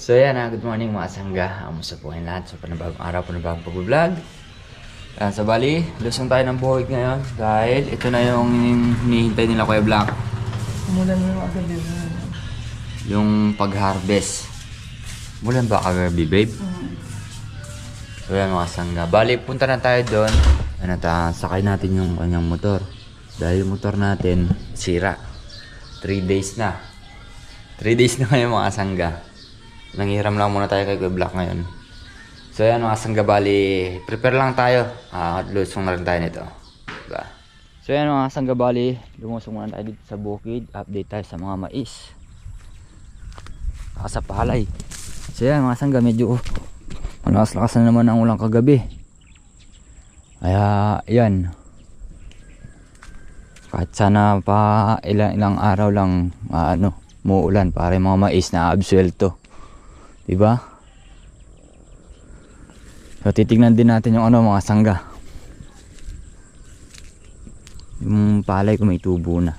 So yan good morning mga sangga. Kamusta po kayong lahat? So panibagong araw, panibagong pag-vlog. So bali, lusong tayo ng buhok ngayon dahil ito na yung hinihintay nila Kuya Black. Umulan mo yung agad yun. Yung pag-harvest. Umulan ba kagabi, babe? So yan mga sangga. Bali, punta na tayo doon. Sakay natin yung kanyang motor. Dahil yung motor natin, sira. 3 days na. 3 days na ngayon mga sangga. Nanghiram lang muna tayo kay Kuya Black ngayon. So yan mga sangga, bali, prepare lang tayo. Lusong na rin tayo nito. Diba? So yan mga sangga, bali, lumusong muna tayo dito sa bukid. Update tayo sa mga mais. Sa palay. So yan mga sangga, medyo malakas-lakas na naman ang ulang kagabi. Kaya yan. Kahit sana pa ilang araw lang muulan para yung mga mais na absuelto. Diba? So titignan din natin yung mga sangga. Yung palay ko may tubo na.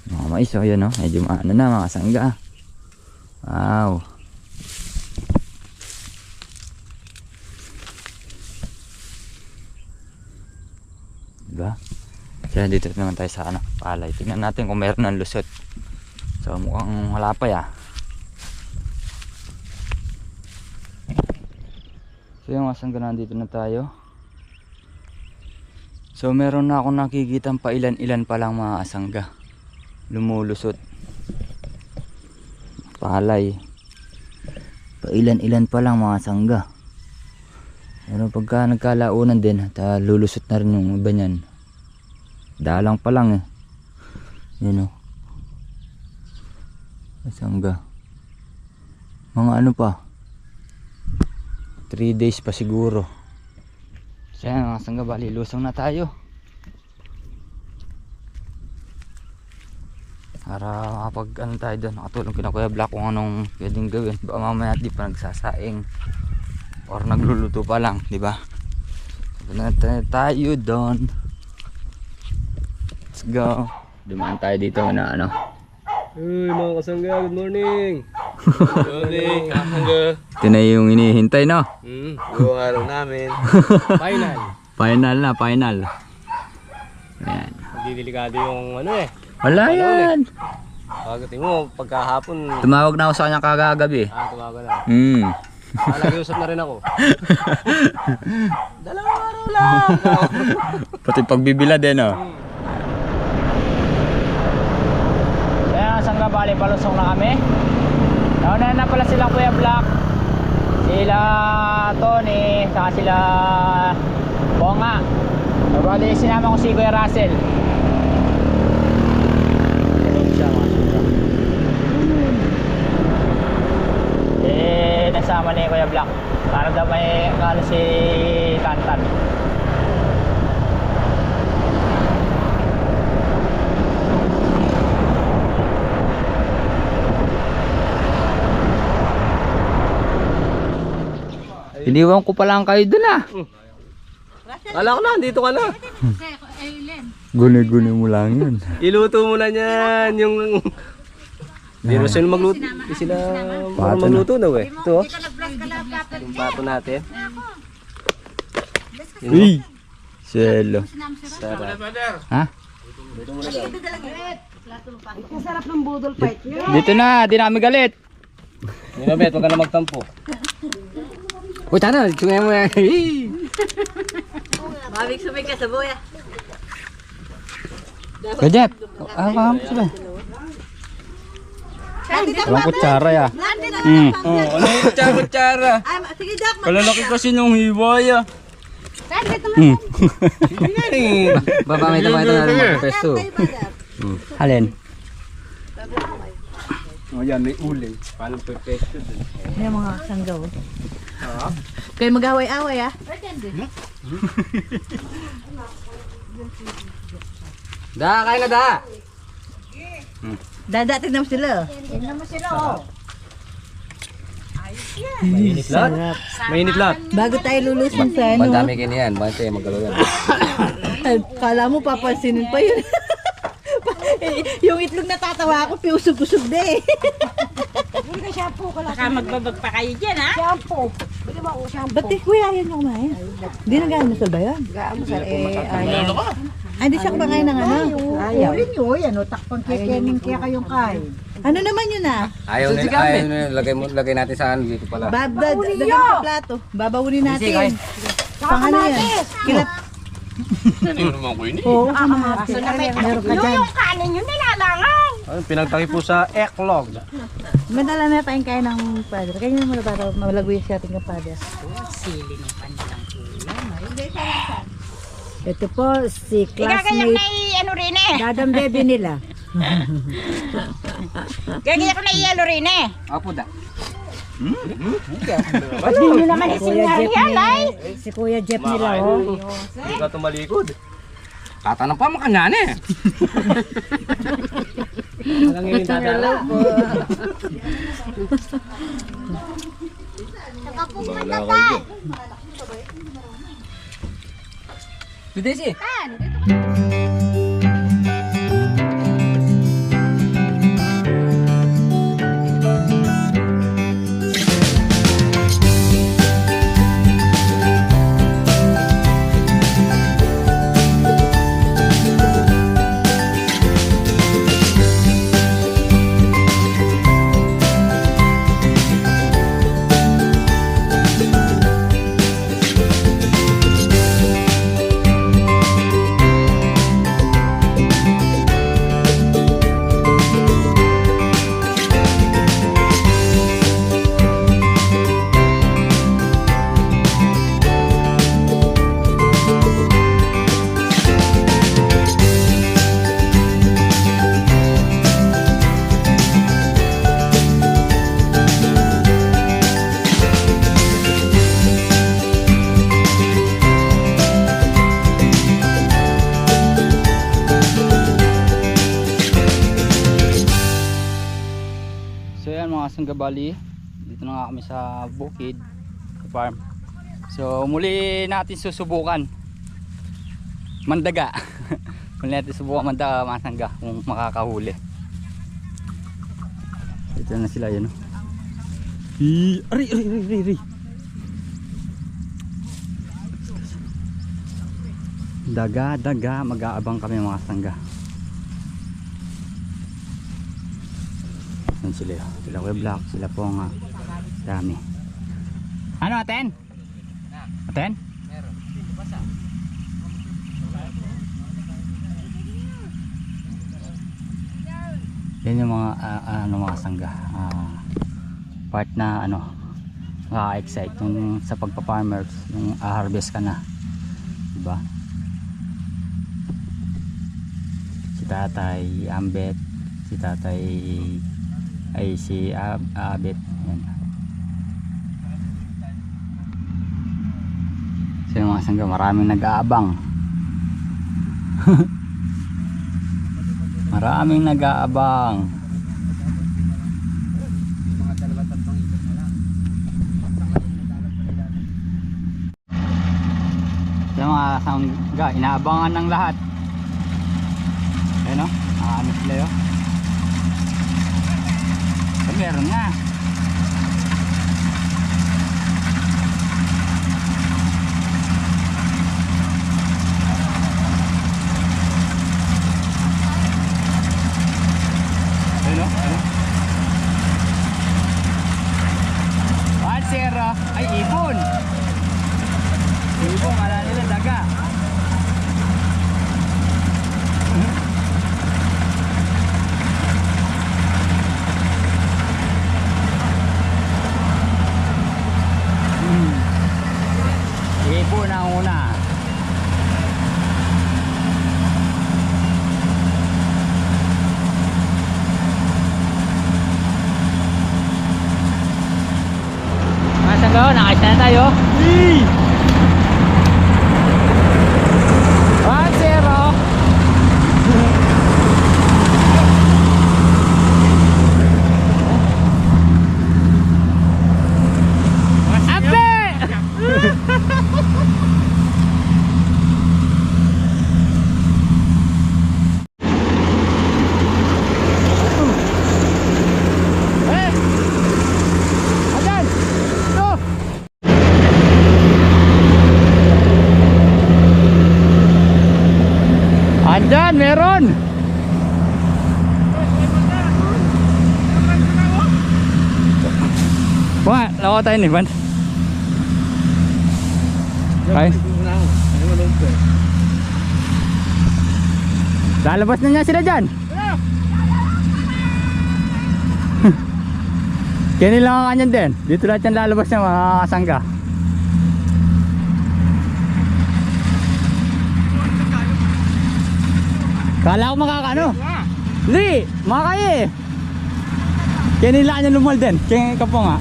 Mga mais yun medyo na mga sangga. Wow. Diba? Kaya dito naman tayo sa palay. Tingnan natin kung meron ng lusot. So mukhang wala pa ya. So yung mga sangga, nandito na tayo. So meron na akong nakikitang pa ilan pa lang mga sangga lumulusot. Palay. Pa ilan pa lang mga sangga. Pero pagka nagkalaunan din at lulusot na rin yung iba niyan. Dalang pa lang Yun sangga. Mga pa. 3 days pa siguro. So yan mga sangga, bali lusong na tayo. Para kapag tayo doon, nakatulong kina Kuya Black kung anong pwedeng gawin. Baka mamaya di pa nagsasaing or nagluluto pa lang, di ba? Tayo doon. Let's go. Dumaan tayo dito na Uy mga kasangga, good morning. Good morning kasangga. Ito na yung hinihintay Yung araw namin. Final. Final. Ayan. Hindi delikado yung Wala yan. Pagdating mo, pagkahapon. Tumawag na ako sa kanya kagagabi. Tumawag na. Nag-iusap na rin ako. 2 araw lang. Pati pagbibila din Kaya sangga, bali palusong na kami. Nauna na pala sila Kuya Black, sila Tony, saka sila Bonga. So bali sinama ko si Kuya Russell. Nasama ni Kuya Black para daw may si Tantan. Iniwan ko pa lang kayo dun Kala ko na, dito ka na. Guni-guni mo lang yun. Iluto mo na yan yung... Hindi na sila magluto. Hindi sila magluto na Ito yung pato natin. Uy! Selo. Ha? Masarap ng budol fight nyo. Dito na, di namin galit. Ninobet, huwag ka na magtampo. Uy, tana, sungay mo yan. Mabig sumig ka sa buya. Kajep, ano sila? Walang kutsara ya. Ano yung kutsara? Sige, Jack. Kalalaki kasi nung hiwaya. Baba, may tamay ito na rin magpesto. Halin? O yan, may uling. Paano pepesto dun? May mga sanggaw. Kayo mag-away-away Da, kain na da. Dadating naman sila. Mainit lahat. Mainit lahat. Bago tayo lulusin sa Madami kiniyan, bakit tayo magalaw yan? Kala mo papansinin pa yun. Yung itlog na tatawa ako, piusog-usog na Baka magbabag pa kayo dyan, ha? Ba't di kuya yan yung kumain? Hindi na gano'n masal ba yun? Ay, hindi siya kumakain ng ano? Ulin nyo, yan o, takpang kikening kaya kayong kain. Ano naman yun ah? Ayaw nila, lagay natin sa ano dito pala. Dagan sa plato. Babawunin natin. Pang ano yan? Kilap. Oo, Kaso na may yung kanin nyo nilalangaw. Pinagtaki po sa eklog. Madala na tayong kain ng padre. Kaya naman para malagoy siya ating ng padre. Sili ng panitang ulam. Ito po, si Igagayak na classmate, ano rin eh. dadang baby nila. Gagayak na ano rin eh. Apo da. Hindi nyo naman isinari yan ay. Si Kuya Jeff nila, oh. Hindi ka tumalikod. Tatanong pa makanya eh. Alang yung dadala. Bahala kayo. Bidesi. So yan mga sanggabali, dito na nga kami sa bukid farm. So muli natin susubukan mandaga. Muli natin subukan mandaga mga sangga kung makakahuli. Ito na sila yan. Ari. Daga, mag-aabang kami mga sangga. Yan sila, sila Kuya Black, sila po nga dami. Ano aten? Aten? Meron. Yan yung mga mga sangga, part na ano, excite yung sa pagpa-farmers, yung harvest ka na, diba? Si Tatay Ambet, si Tatay ay si Abet. Yan. So yung mga sangga, maraming nag-aabang. Maraming nag-aabang. So yung mga sangga, inaabangan ng lahat. Ayun o, ano sila yun. Meron nga. Ano? Sierra ay ibon. Ibon, kala nila daga. Ibon ang una. Mga sanggaw, nakaisa na tayo. 1-0. meron! Wah, lako tayo ni Van. Ay. Lalabas na niya sila dyan. Kaya lang ang kanyan din. Dito lahat yan lalabas niya mga kasangga. Kala ko makakano. Hindi, makakaya eh. Kaya nila kanya lumal din. Kaya ka po nga.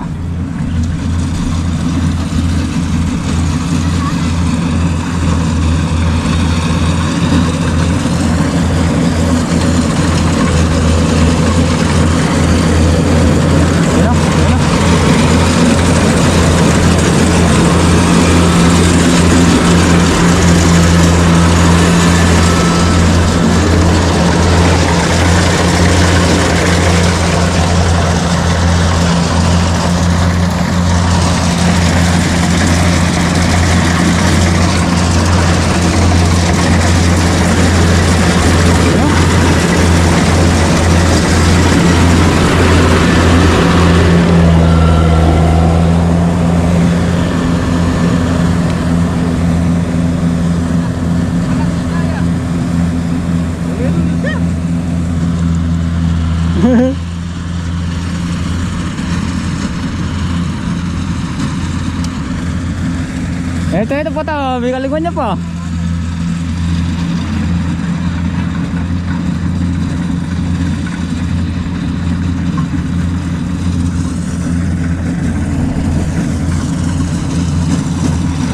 Ito po to, bigaligwan niya po.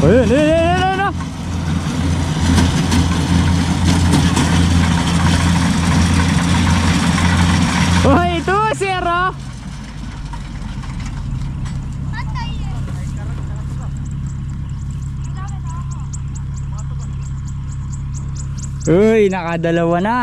Ayun. Oh, itu zero. Uy, nakadalawa na.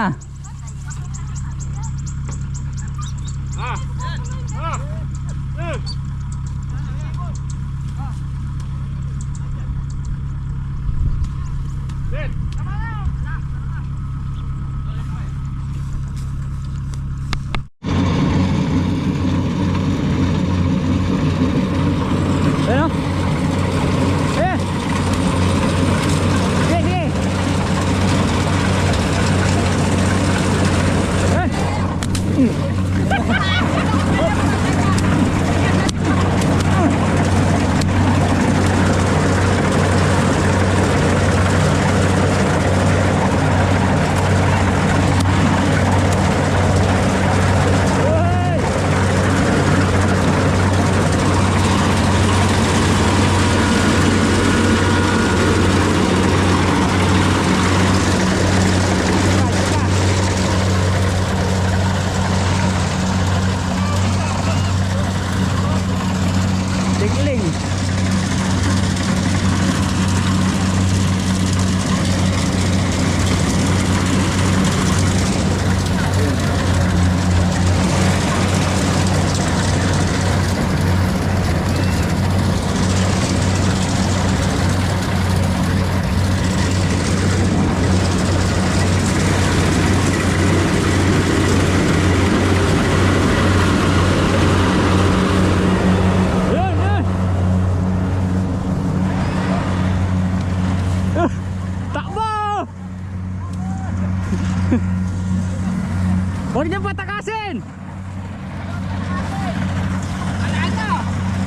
Ano? Eh! Sige! Tingling. Takbo! Huwag niyo patakasin!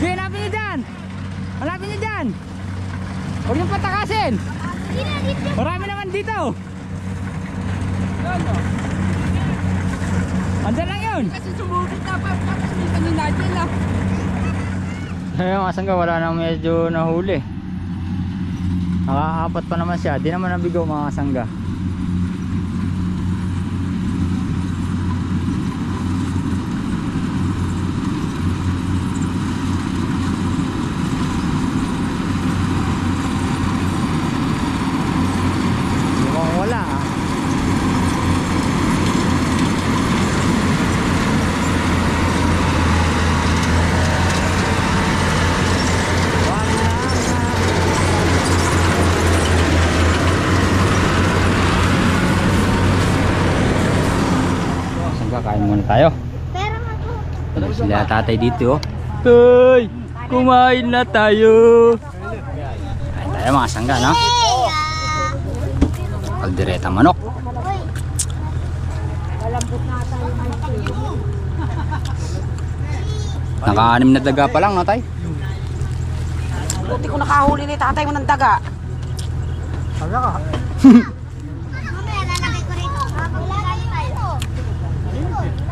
Hanapin niyo dyan! Hanapin niyo dyan! Huwag niyo patakasin! Marami naman dito! Andyan lang yun! Kasi sumugit na pa. Tapos may paninadya na. Ayun, asan ka? Wala na medyo nahuli. Nakaapat pa naman siya. Di naman nabigaw mga kasangga. Mukhang wala ah. tayo. Sila tatay dito, oh. Tay, kumain na tayo. Kain tayo mga sangga, no? Kaldereta manok. Naka-6 na daga pa lang, no, tay? Buti ko nakahuli ni tatay mo ng daga.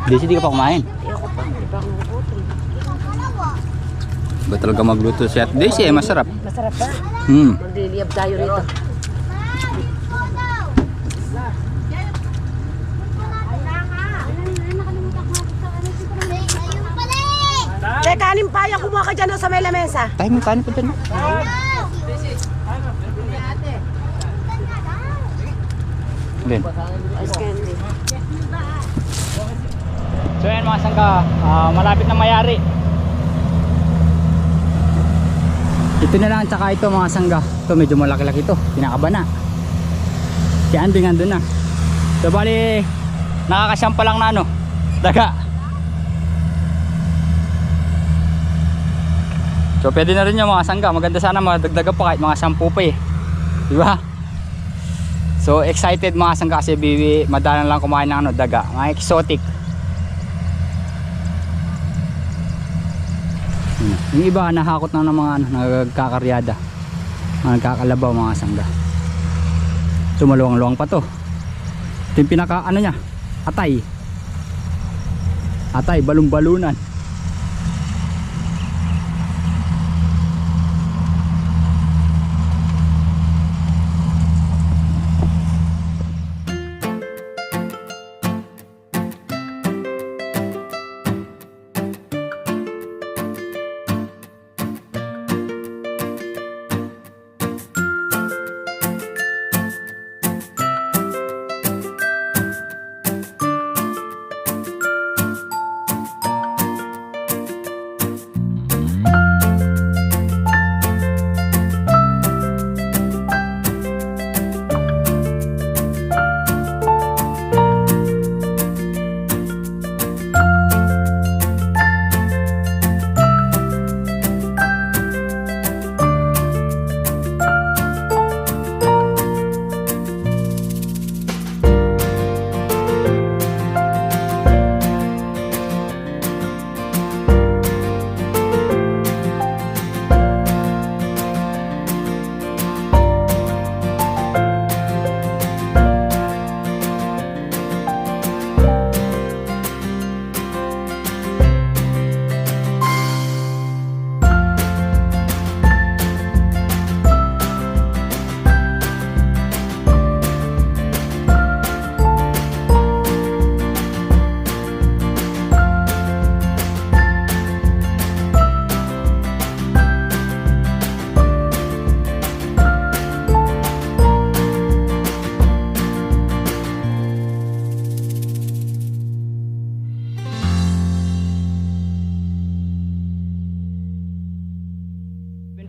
Desi, di ka pa kumain. Ba talaga magluto si Ate Daisy, eh, masarap. Masarap ba? Magliliyab tayo rito. Teka, kanin pa yan. Kumuha ka dyan sa may lamesa. Tayo mo, kanin po dyan, no? Din. So yan mga sangka, malapit na mayari. Ito na lang, tsaka ito mga sangga. Ito medyo malaki-laki ito, kinakaba na. Si Anding andun na. So bali, nakakasyampa lang na ano, daga. So pwede na rin yung mga sangga. Maganda sana madagdagan pa kahit mga 10 pa eh. Diba? So excited mga sangga kasi madalang lang kumain ng ano, daga. Mga exotic. Yung iba nahakot na ng mga ano, nagkakaryada, nagkakalabaw mga sangga. So maluwang-luwang pa to. Ito yung pinaka ano nya, atay. Atay, balong-balunan.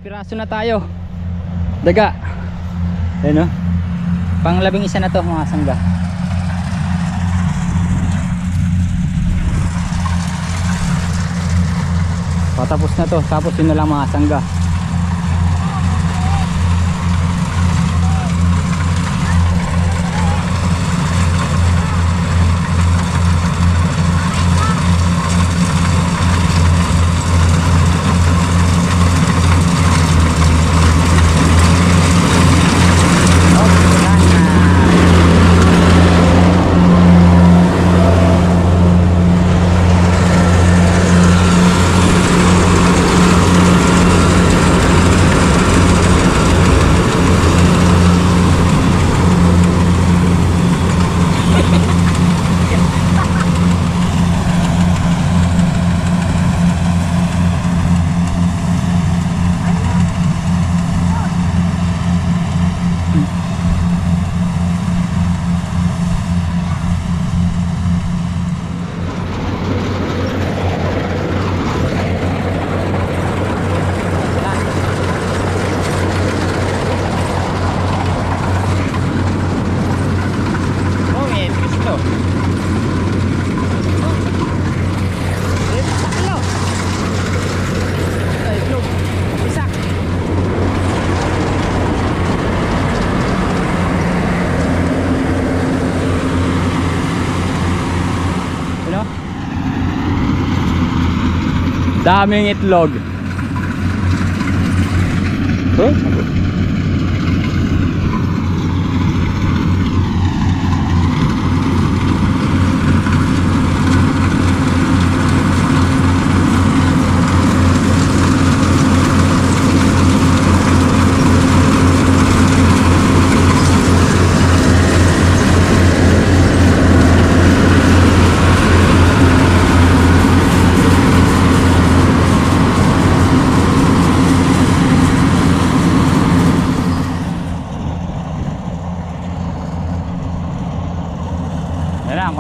Piraso na tayo. Daga. Ayun, no? Pang-11 na to mga sangga. Patapos na to. Tapos yun na lang mga sangga. Daming itlog. Huh?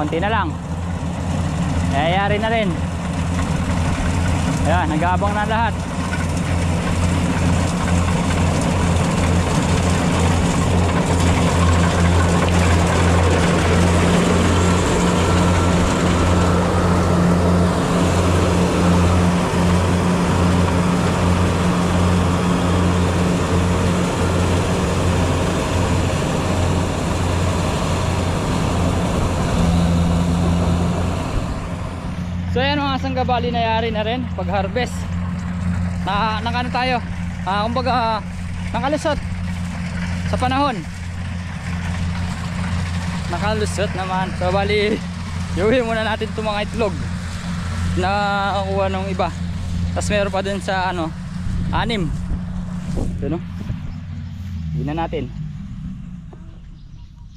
Konti na lang. Ayayari na rin. Ayan, nag-aabang na lahat. So ayan mga sanggabali, nayari na rin pag harvest. Nakano tayo? Kumbaga nakalusot sa panahon. Nakalusot naman. So bali, iuwi muna natin itong mga itlog na nakuha ng iba. Tapos meron pa din sa ano, 6. Ito no? Iuwi na natin.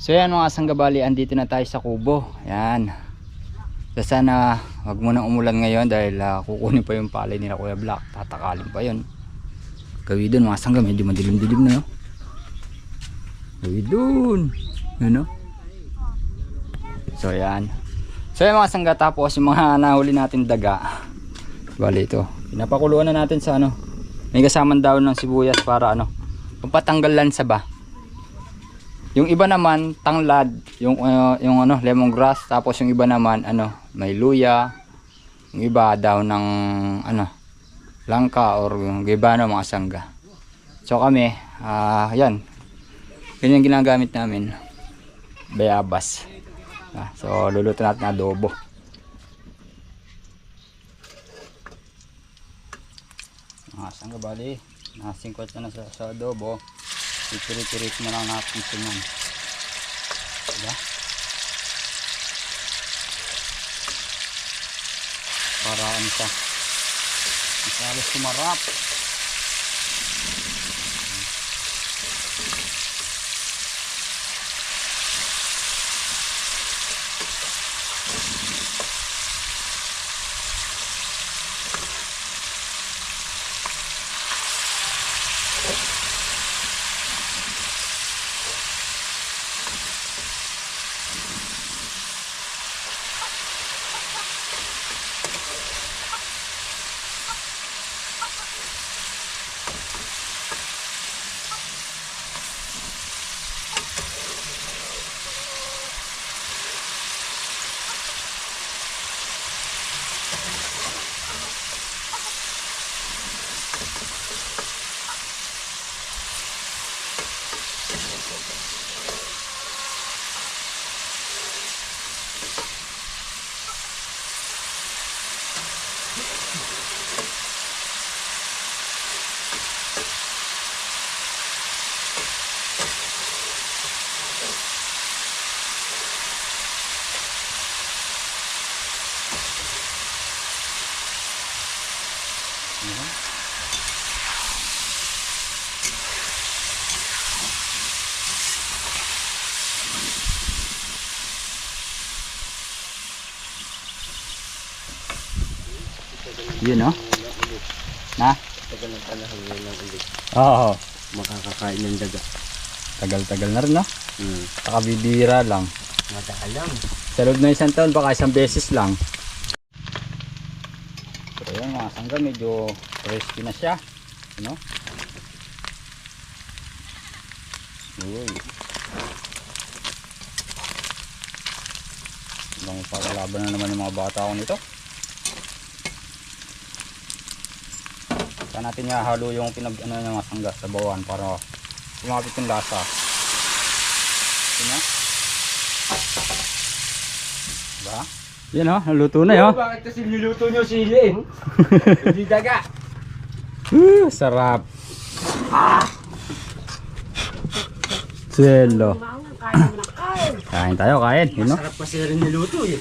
So ayan mga sanggabali, andito na tayo sa kubo. Ayan. So sana wag mo nang umulan ngayon dahil kukunin pa yung palay nila Kuya Black. Tatakalin pa yun. Gawi dun mga sangga, medyo madilim-dilim na yun. Gawi dun. Ano? So yan. So yan mga sangga, tapos yung mga nahuli natin daga. Bali ito. Pinapakuluan na natin sa ano. May kasamang daon ng sibuyas para ano, pampatanggal lansa ba. Yung iba naman tanglad, yung ano, lemongrass, tapos yung iba naman ano, may luya, yung iba daw ng ano, langka or yung iba no, mga sangga. So kami, yan. Ganyan ginagamit namin. Bayabas. So luluto natin adobo. Mga sangga bali, nasingkot na sa adobo. Pirit-pirit na lang natin ito yan. Diba? Para ano siya, masalos sumarap. Yun no? Na? Tagal ng panahon ngayon lang ulit. Oo. Makakakain ng daga. Tagal-tagal na rin no? Nakabibira lang. Matagal lang. Sa loob ng isang taon baka isang beses lang. So yun mga sangga, medyo crispy na siya. Ano? Uy. Hanggang pagkalaban na naman yung mga bata ko nito. Saan natin halo yung pinag-ano ng mga sangga sa bawan para lumapit yung lasa. Diba? Diba? Yan o, naluto na yun. Bakit kasi niluto nyo sili? Hindi daga. Sarap. Selo. Kain tayo, kain. Yun, no? Sarap kasi rin niluto eh.